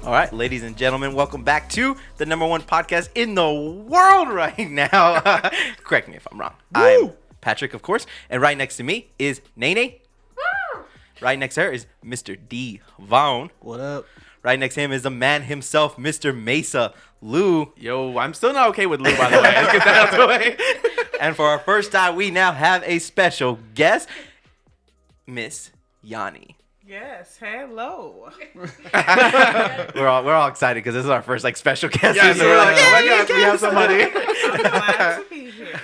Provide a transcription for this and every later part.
All right, ladies and gentlemen, welcome back to the #1 podcast in the world right now. Correct me if I'm wrong. Woo! I'm Patrick, of course, and right next to me is Nene. Woo! Right next to her is Mr. D. Vaughn. What up? Right next to him is the man himself, Mr. Mesa, Lou. Yo, I'm still not okay with Lou, by the way. Let's get that out of the way. And for our first time, we now have a special guest, Miss Yanni. Yes, hello. we're all excited because this is our first special guest. Yeah, so we're like, oh my gosh, we have somebody. I'm glad to be here.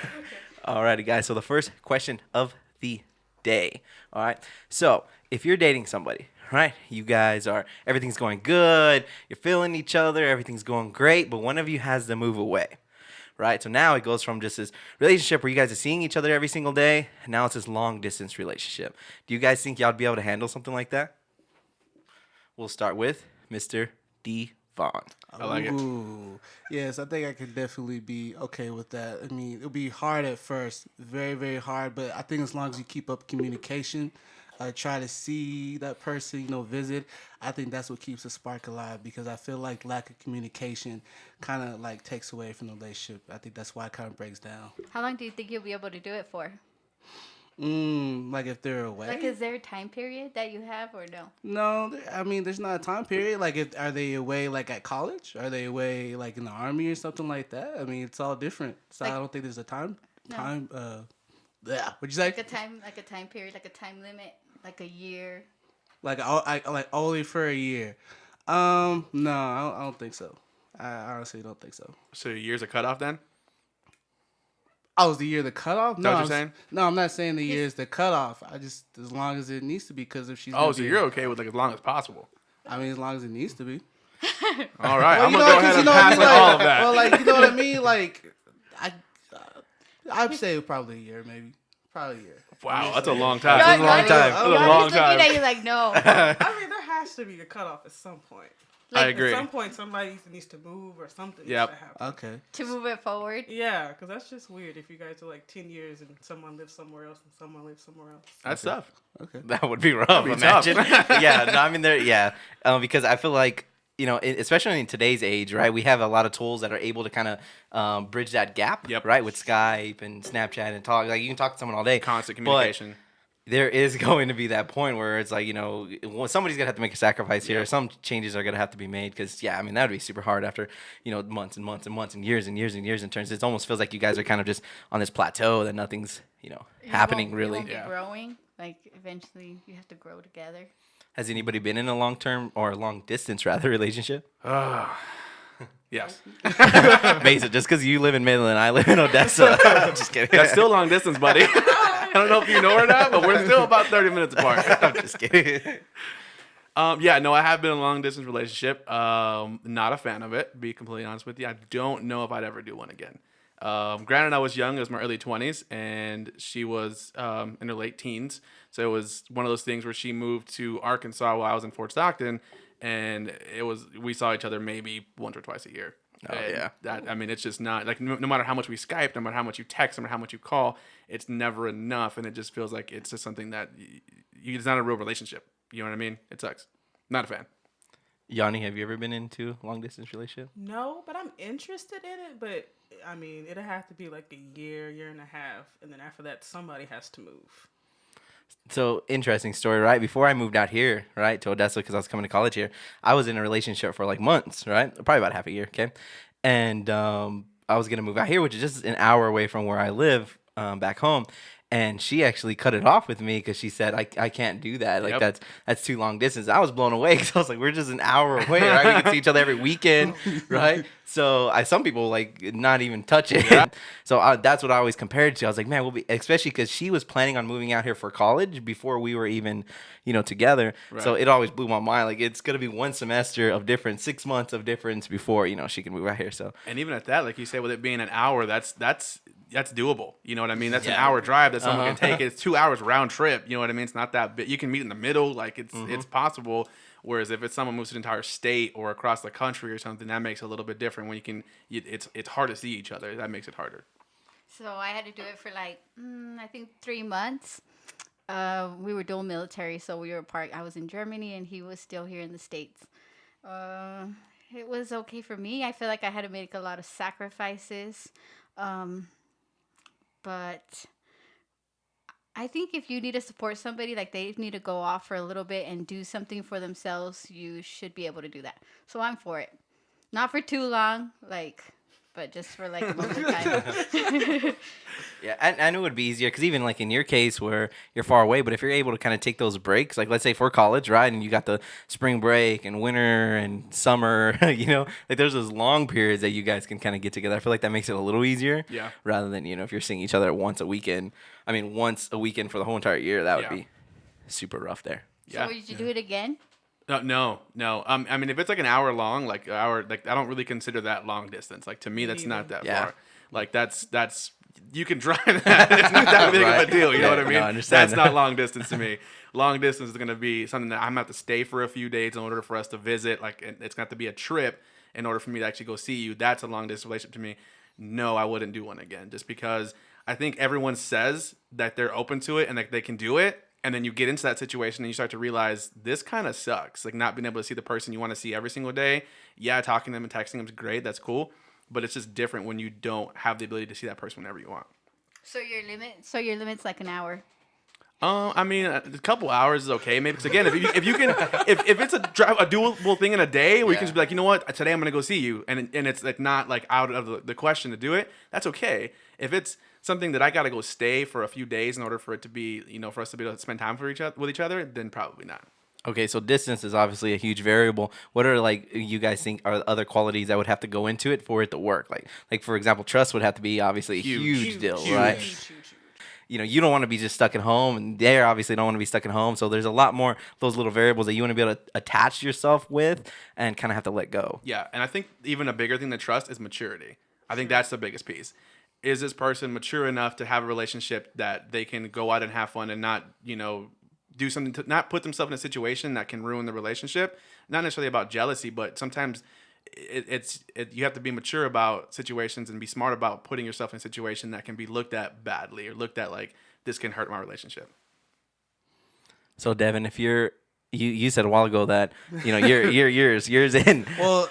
Alrighty, guys. So the first question of the day. All right. So if you're dating somebody, right? You guys everything's going good. You're feeling each other. Everything's going great. But one of you has to move away. Right? So now it goes from just this relationship where you guys are seeing each other every single day. And now it's this long distance relationship. Do you guys think y'all would be able to handle something like that? We'll start with Mr. D. Vaughn. I like it. Yes, I think I could definitely be okay with that. I mean, it'll be hard at first, very, very hard. But I think as long as you keep up communication, try to see that person, visit. I think that's what keeps the spark alive because I feel like lack of communication kind of takes away from the relationship. I think that's why it kind of breaks down. How long do you think you'll be able to do it for? Like if they're away. Is there a time period that you have or no? No, I mean, there's not a time period. Are they away at college? Are they away in the army or something like that? I mean, it's all different. So I don't think there's a time. Yeah. What'd you say? Like a time period, like a time limit, like a year. Like only for a year. No, I don't think so. I honestly don't think so. So your year's a cutoff then? Oh, is the year the cutoff? No, what you're saying? No, I'm not saying the year is the cutoff. I just as long as it needs to be because if she's. Oh, so you're okay with as long as possible? I mean, as long as it needs to be. All right, well, I'm gonna go ahead and pass on all of that. Well, you know what I mean? I'd say probably a year, maybe. Probably a year. Wow, that's a long time. That's a long time. That's a long time. That you're no. I mean, there has to be a cutoff at some point. I agree. At some point, somebody needs to move or something Yep. needs to happen. Okay. To move it forward? Yeah, because that's just weird if you guys are 10 years and someone lives somewhere else and someone lives somewhere else. That's tough. Okay. That would be rough. That'd be Imagine. tough. Yeah. No, I mean, because I feel like, especially in today's age, right, we have a lot of tools that are able to kind of bridge that gap, Yep. right, with Skype and Snapchat and talk. You can talk to someone all day. Constant communication. There is going to be that point where it's somebody's going to have to make a sacrifice here. Yeah. Some changes are going to have to be made because, that would be super hard after, months and months and months and years and years and years in terms. It almost feels like you guys are kind of just on this plateau that nothing's, happening really. You won't be growing. Eventually you have to grow together. Has anybody been in a long-term or a long-distance, rather, relationship? Yes. Mesa, just because you live in Midland, I live in Odessa. Just kidding. That's still long distance, buddy. I don't know if you know or not, but we're still about 30 minutes apart. I'm just kidding. I have been in a long distance relationship. Not a fan of it, to be completely honest with you. I don't know if I'd ever do one again. Granted, I was young. It was my early 20s, and she was in her late teens. So it was one of those things where she moved to Arkansas while I was in Fort Stockton, and we saw each other maybe once or twice a year. Oh, yeah. It's just not no matter how much we Skype, no matter how much you text, no matter how much you call, it's never enough, and it just feels like it's just something that it's not a real relationship. You know what I mean? It sucks. Not a fan. Yanni, have you ever been into a long distance relationship? No, but I'm interested in it. But I mean, it'll have to be a year and a half, and then after that, somebody has to move. So, interesting story, right? Before I moved out here, right, to Odessa because I was coming to college here, I was in a relationship for months, right? Probably about half a year, okay? And I was going to move out here, which is just an hour away from where I live back home. And she actually cut it off with me because she said, I can't do that. Yep. That's too long distance. I was blown away because I was like, we're just an hour away, right? We can see each other every weekend, right? So some people not even touch it. Yeah. So that's what I always compared to. I was like, man, we'll be, especially because she was planning on moving out here for college before we were even, together. Right. So it always blew my mind. It's going to be one semester of difference, 6 months of difference before, she can move out here. So, and even at that, like you said, with it being an hour, that's doable. You know what I mean? That's an hour drive that someone can take. It's 2 hours round trip. You know what I mean? It's not that big. You can meet in the middle. It's possible. Whereas if it's someone moves to an entire state or across the country or something, that makes it a little bit different. When it's hard to see each other. That makes it harder. So I had to do it for I think 3 months. We were dual military, so we were apart. I was in Germany and he was still here in the States. Uh, it was okay for me. I feel like I had to make a lot of sacrifices. Um, but I think if you need to support somebody, like they need to go off for a little bit and do something for themselves, you should be able to do that. So I'm for it. Not for too long, like, but just for like a moment of time. Yeah, I knew it would be easier because even like in your case where you're far away, but if you're able to kind of take those breaks, like let's say for college, right, and you got the spring break and winter and summer, like there's those long periods that you guys can kind of get together. I feel like that makes it a little easier, Yeah. rather than if you're seeing each other once a weekend. I mean, once a weekend for the whole entire year, that would Yeah. be super rough there. So Yeah. would you do it again? No. I mean, if it's like an hour long, like hour, like I don't really consider that long distance. Like to me, that's not that Yeah. far. Like that's you can drive that. It's not that big of Right. a deal. You know Yeah, what I no, mean? I understand That's that. not long distance to me. Long distance is gonna be something that I'm gonna have to stay for a few days in order for us to visit. Like it's gonna have to be a trip in order for me to actually go see you. That's a long distance relationship to me. No, I wouldn't do one again, just because I think everyone says that they're open to it and that they can do it. And then you get into that situation and you start to realize this kind of sucks. Like not being able to see the person you want to see every single day. Yeah, talking to them and texting them is great. That's cool. But it's just different when you don't have the ability to see that person whenever you want. So your limit's like an hour. I mean, a couple hours is okay, maybe. Because again, if you can, if it's a doable thing in a day where you can just be like, you know what, today I'm gonna go see you, and it's like not like out of the question to do it, that's okay. If it's something that I gotta go stay for a few days in order for it to be, for us to be able to spend time with each other, then probably not. Okay, so distance is obviously a huge variable. What are like you guys think are other qualities that would have to go into it for it to work? Like for example, trust would have to be obviously a huge deal, right? Huge. You don't want to be just stuck at home, and they obviously don't want to be stuck at home. So there's a lot more those little variables that you want to be able to attach yourself with and kind of have to let go. Yeah, and I think even a bigger thing than trust is maturity. I think that's the biggest piece. Is this person mature enough to have a relationship that they can go out and have fun and not, do something to not put themselves in a situation that can ruin the relationship? Not necessarily about jealousy, but sometimes you have to be mature about situations and be smart about putting yourself in a situation that can be looked at badly or looked at like this can hurt my relationship. So Devin, if you said a while ago that you're years in. Well,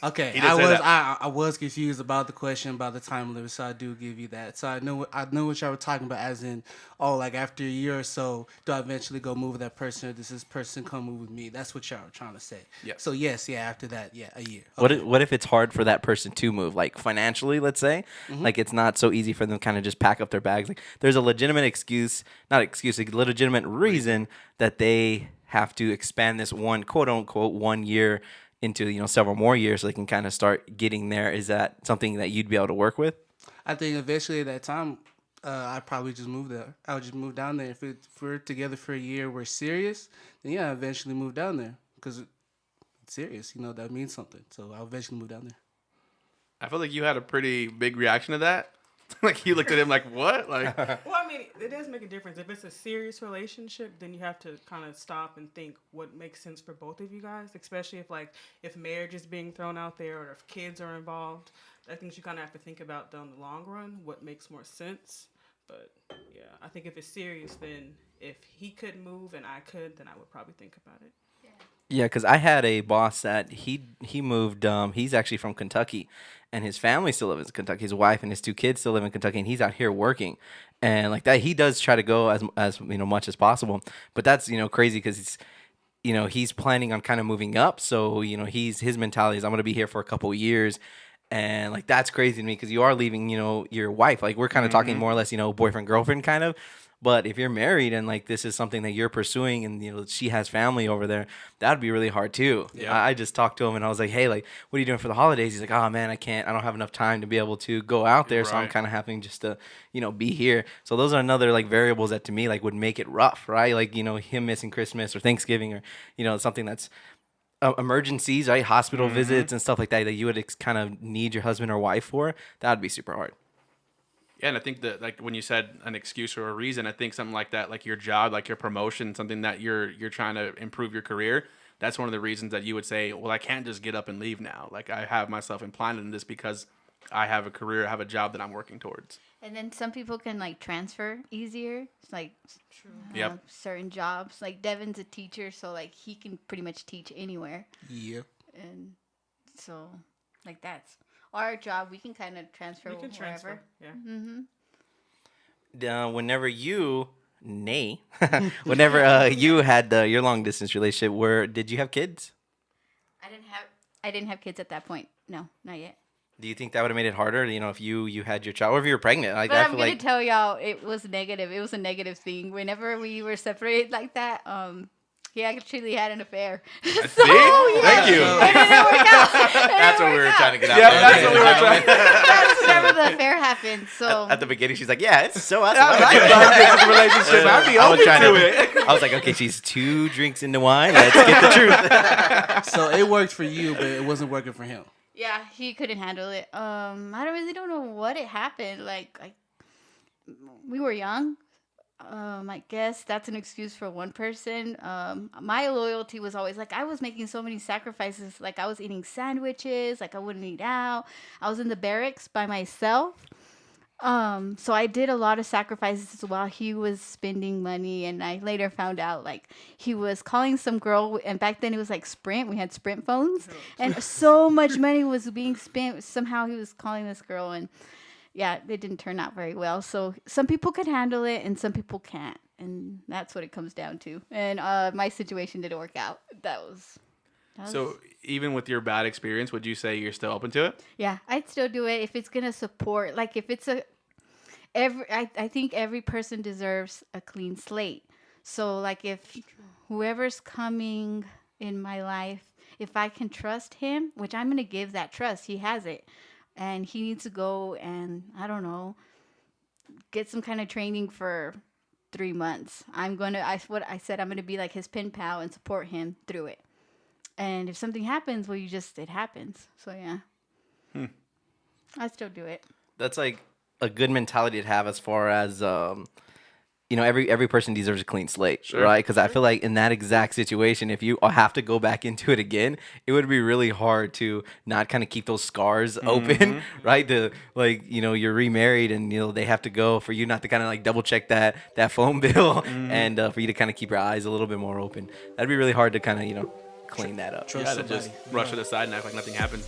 okay. He did say that. I was confused about the question about the time limit, so I do give you that. So I know what y'all were talking about, as in, like after a year or so, do I eventually go move with that person, or does this person come move with me? That's what y'all were trying to say. Yeah. So yes, after that, a year. What if it's hard for that person to move, like financially, let's say, like it's not so easy for them to kind of just pack up their bags. Like there's a legitimate a legitimate reason that they have to expand this one quote unquote 1 year into several more years so they can kind of start getting there. Is that something that you'd be able to work with? I think eventually at that time, I'd probably just move there. I would just move down there. If we're together for a year, we're serious, then I eventually move down there because it's serious. That means something. So I'll eventually move down there. I feel like you had a pretty big reaction to that. Like you looked at him like, what? Like, Well, I mean, it does make a difference. If it's a serious relationship, then you have to kind of stop and think what makes sense for both of you guys, especially if marriage is being thrown out there or if kids are involved. I think you kind of have to think about down the long run what makes more sense. But yeah, I think if it's serious, then if he could move and I could, then I would probably think about it. Yeah, because I had a boss that he moved. He's actually from Kentucky, and his family still lives in Kentucky. His wife and his 2 kids still live in Kentucky, and he's out here working. And like that, he does try to go as much as possible. But that's crazy because he's planning on kind of moving up. So his mentality is I'm gonna be here for a couple of years. And like that's crazy to me because you are leaving, your wife. Like we're kind of talking more or less, boyfriend girlfriend kind of. But if you're married and like this is something that you're pursuing and she has family over there, that'd be really hard too. Yeah. I just talked to him and I was like, hey, like what are you doing for the holidays? He's like, oh man, I don't have enough time to be able to go out there, so I'm Right. kind of having just to be here. So those are another like variables that to me like would make it rough, right? Like him missing Christmas or Thanksgiving or something that's emergencies, right? Hospital visits and stuff like that you would kind of need your husband or wife for. That would be super hard. yeah, and I think that like when you said an excuse or a reason, I think something like that, like your job, like your promotion, something that you're trying to improve your career. That's one of the reasons that you would say, well, I can't just get up and leave now. Like I have myself implanted in this because I have a career, I have a job that I'm working towards. And then some people can like transfer easier. It's like Yep. certain jobs. Like Devin's a teacher, so like he can pretty much teach anywhere. Yeah. And so like that's our job. We can kind of transfer You can wherever. transfer. Yeah. Mm-hmm. Whenever you, whenever you had your long distance relationship, did you have kids? I didn't have kids at that point. No, not yet. Do you think that would have made it harder? You know, if you had your child, or if you were pregnant? Like, But I I'm feel gonna like tell y'all, it was negative. It was a negative thing. Whenever we were separated like that, he actually had an affair. See? Thank you. It didn't work out. that's what we were trying to get out. Yeah, there. that's what we were trying. That's whenever the affair happened. So At the beginning, she's like, "Yeah, it's so awesome." I like long distance relationship. I'd be I was open trying to it. I was like, "Okay, she's 2 drinks into wine. Let's get the truth." So it worked for you, but it wasn't working for him. yeah, he couldn't handle it. I don't know what it happened. We were young. I guess that's an excuse for one person. My loyalty was always like I was making so many sacrifices. Like I was eating sandwiches. Like I wouldn't eat out. I was in the barracks by myself. So I did a lot of sacrifices while he was spending money, and I later found out like he was calling some girl, and back then it was like Sprint. We had Sprint phones, and so much money was being spent. Somehow he was calling this girl, and yeah, it didn't turn out very well. So some people could handle it, and some people can't, and that's what it comes down to. And my situation didn't work out. That was So even with your bad experience, would you say you're still open to it? yeah, I'd still do it if it's gonna support. Like if it's I think every person deserves a clean slate. So like if whoever's coming in my life, if I can trust him, which I'm gonna give that trust, he has it, and he needs to go and I don't know, get some kind of training for 3 months. I'm gonna be like his pen pal and support him through it. And if something happens, well, it happens. So yeah, I still do it. That's like a good mentality to have as far as every person deserves a clean slate, right? Because I feel like in that exact situation, if you have to go back into it again, it would be really hard to not kind of keep those scars open, right? To you're remarried and they have to go for you not to kind of like double check that phone bill and for you to kind of keep your eyes a little bit more open. That'd be really hard to kind of clean that up. Trust Yeah, to somebody. just brush it aside and act like nothing happened.